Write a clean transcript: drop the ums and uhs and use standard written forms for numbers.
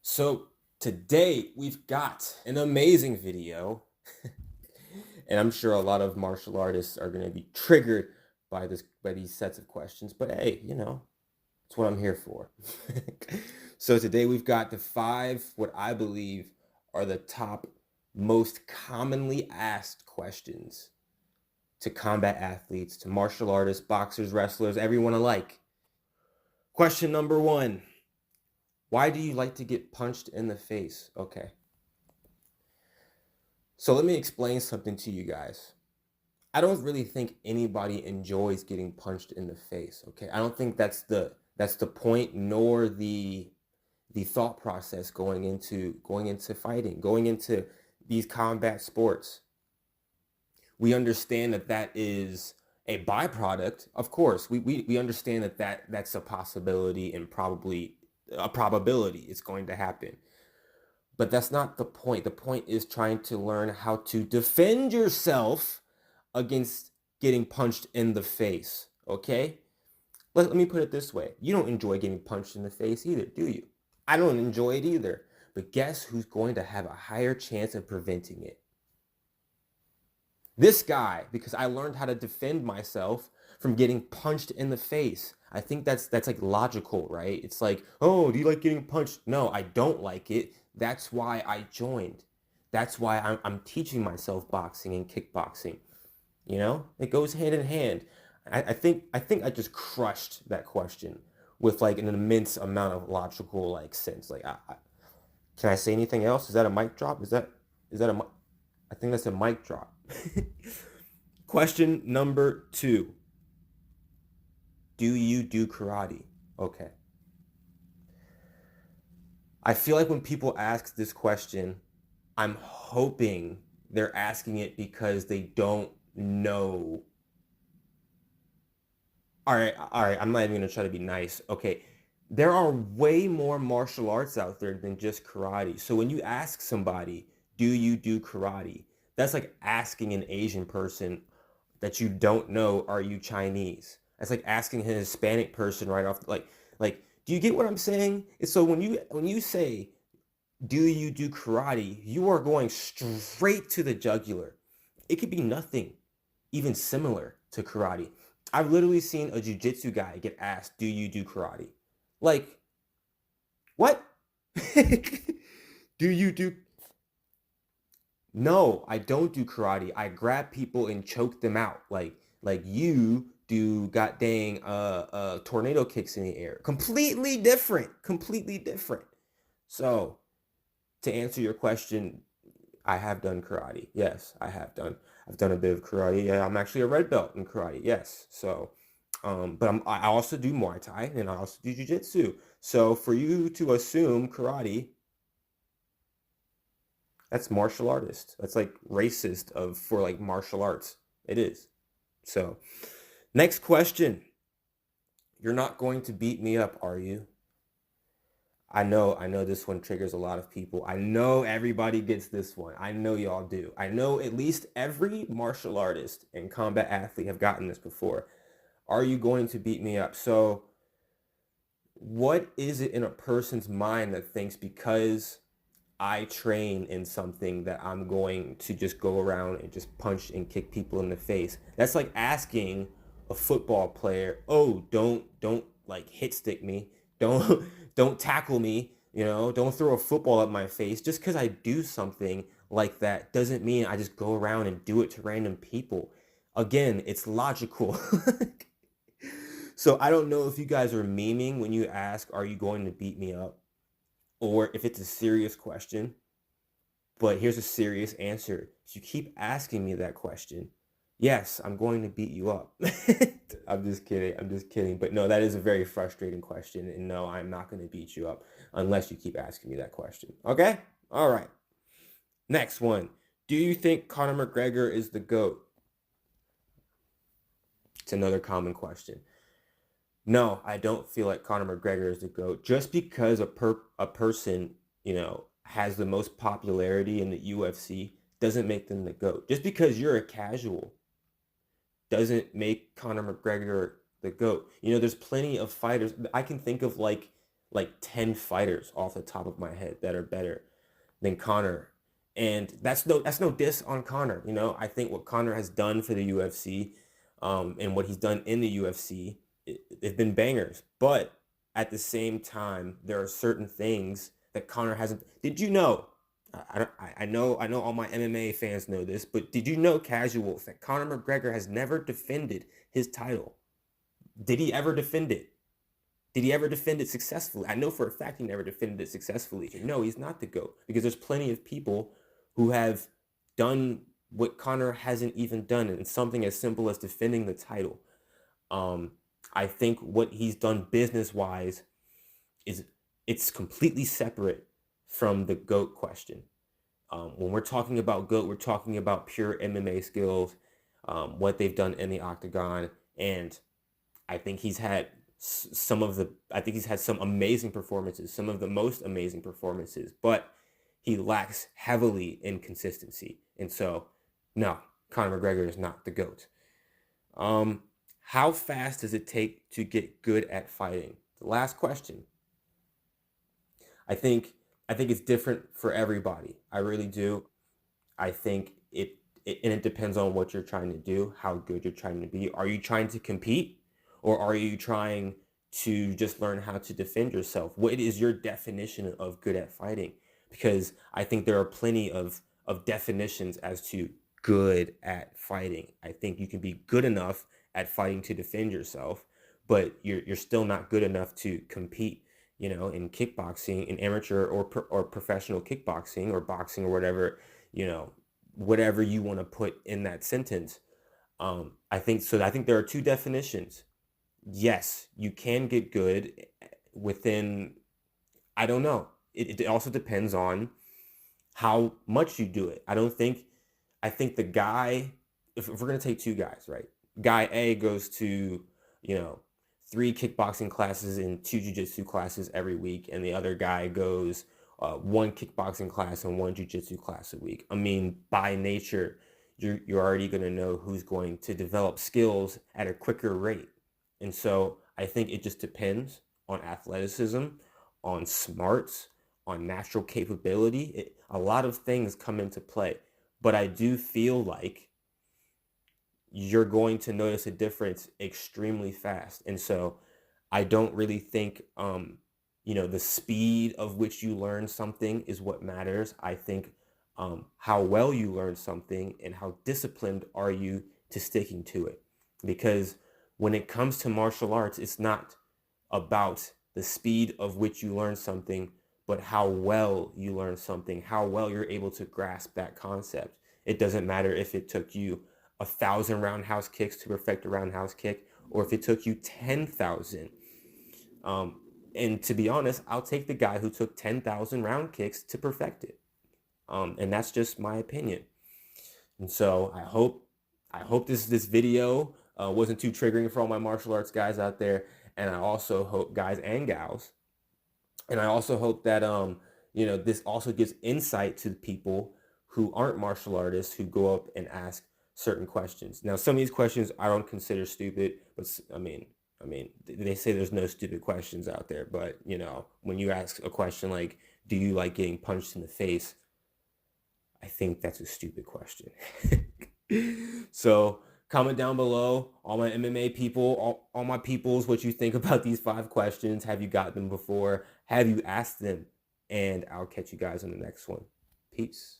So today we've got an amazing video, and I'm sure a lot of martial artists are going to be triggered by these sets of questions. But hey, it's what I'm here for. So today we've got the five what I believe are the top most commonly asked questions to combat athletes, to martial artists, boxers, wrestlers, everyone alike. Question number one. Why do you like to get punched in the face? Okay. So let me explain something to you guys. I don't really think anybody enjoys getting punched in the face, okay? I don't think that's the point nor the thought process going into fighting, going into these combat sports. We understand that is a byproduct. Of course, we understand that's a possibility and probably a probability it's going to happen. But that's not the point. The point is trying to learn how to defend yourself against getting punched in the face, okay? Let me put it this way. You don't enjoy getting punched in the face either, do you? I don't enjoy it either. But guess who's going to have a higher chance of preventing it? This guy, because I learned how to defend myself from getting punched in the face. I think that's like logical, right? It's like, oh, do you like getting punched? No, I don't like it. That's why I joined. That's why I'm teaching myself boxing and kickboxing. It goes hand in hand. I think I just crushed that question with like an immense amount of logical like sense. Like, can I say anything else? Is that a mic drop? Is that a? I think that's a mic drop. Question number two. Do you do karate? Okay. I feel like when people ask this question, I'm hoping they're asking it because they don't know. All right, I'm not even gonna try to be nice. Okay. There are way more martial arts out there than just karate. So when you ask somebody, do you do karate? That's like asking an Asian person that you don't know, are you Chinese? That's like asking a Hispanic person right off, like, do you get what I'm saying? And so when you say, do you do karate, you are going straight to the jugular. It could be nothing even similar to karate. I've literally seen a jujitsu guy get asked, do you do karate? Like, what? Do you do? No, I don't do karate. I grab people and choke them out. Like you do god dang tornado kicks in the air. Completely different. Completely different. So to answer your question, I have done karate. Yes, I've done a bit of karate. Yeah, I'm actually a red belt in karate. Yes. So but I also do Muay Thai and I also do Jiu-Jitsu. So for you to assume karate, that's martial artist. That's like racist of for like martial arts. It is. So, next question. You're not going to beat me up, are you? I know this one triggers a lot of people. I know everybody gets this one. I know y'all do. I know at least every martial artist and combat athlete have gotten this before. Are you going to beat me up? So, what is it in a person's mind that thinks because I train in something that I'm going to just go around and just punch and kick people in the face? That's like asking a football player, "Oh, don't like hit stick me. Don't don't tackle me, don't throw a football at my face." Just cuz I do something like that doesn't mean I just go around and do it to random people. Again, it's logical. So I don't know if you guys are memeing when you ask, "Are you going to beat me up?" or if it's a serious question. But here's a serious answer. If you keep asking me that question, yes, I'm going to beat you up. I'm just kidding. I'm just kidding. But no, that is a very frustrating question. And no, I'm not going to beat you up unless you keep asking me that question. Okay? All right. Next one. Do you think Conor McGregor is the GOAT? It's another common question. No, I don't feel like Conor McGregor is the GOAT. Just because a person, has the most popularity in the UFC doesn't make them the GOAT. Just because you're a casual doesn't make Conor McGregor the GOAT. There's plenty of fighters. I can think of like like 10 fighters off the top of my head that are better than Conor. And that's no diss on Conor. You know, I think what Conor has done for the UFC, and what he's done in the UFC, they've been bangers. But at the same time, there are certain things that Conor hasn't. Did you know? I know all my MMA fans know this, but did you know, casuals, that Conor McGregor has never defended his title? Did he ever defend it? Did he ever defend it successfully? I know for a fact he never defended it successfully. No, he's not the GOAT, because there's plenty of people who have done what Conor hasn't even done, and something as simple as defending the title. Um, I think what he's done business wise is it's completely separate from the GOAT question. When we're talking about GOAT, we're talking about pure MMA skills, what they've done in the octagon, and I think he's had I think he's had some amazing performances, some of the most amazing performances, but he lacks heavily in consistency. And so, no, Conor McGregor is not the GOAT. How fast does it take to get good at fighting? The last question. I think I think it's different for everybody. I really do. I think and it depends on what you're trying to do, how good you're trying to be. Are you trying to compete, or are you trying to just learn how to defend yourself? What is your definition of good at fighting? Because I think there are plenty of definitions as to good at fighting. I think you can be good enough at fighting to defend yourself, but you're still not good enough to compete. You know, in kickboxing, in amateur or professional kickboxing or boxing or whatever, you know, whatever you want to put in that sentence. I think so. I think there are two definitions. Yes, you can get good within, I don't know. It also depends on how much you do it. I think the guy, if we're going to take two guys, right? Guy A goes to, you know, 3 kickboxing classes and 2 jiu-jitsu classes every week, and the other guy goes 1 kickboxing class and 1 jiu-jitsu class a week. I mean, by nature, you're already going to know who's going to develop skills at a quicker rate. And so I think it just depends on athleticism, on smarts, on natural capability. A lot of things come into play. But I do feel like you're going to notice a difference extremely fast. And so I don't really think, you know, the speed of which you learn something is what matters. I think how well you learn something and how disciplined are you to sticking to it. Because when it comes to martial arts, it's not about the speed of which you learn something, but how well you learn something, how well you're able to grasp that concept. It doesn't matter if it took you 1,000 roundhouse kicks to perfect a roundhouse kick, or if it took you 10,000. And to be honest, I'll take the guy who took 10,000 round kicks to perfect it. And that's just my opinion. And so I hope this video wasn't too triggering for all my martial arts guys out there. And I also hope, guys and gals, and I also hope that you know, this also gives insight to people who aren't martial artists, who go up and ask certain questions. Now, some of these questions I don't consider stupid, but I mean, they say there's no stupid questions out there, but you know, when you ask a question like, "Do you like getting punched in the face?" I think that's a stupid question. So comment down below, all my MMA people, all my peoples, what you think about these 5 questions. Have you got them before? Have you asked them? And I'll catch you guys on the next one. Peace.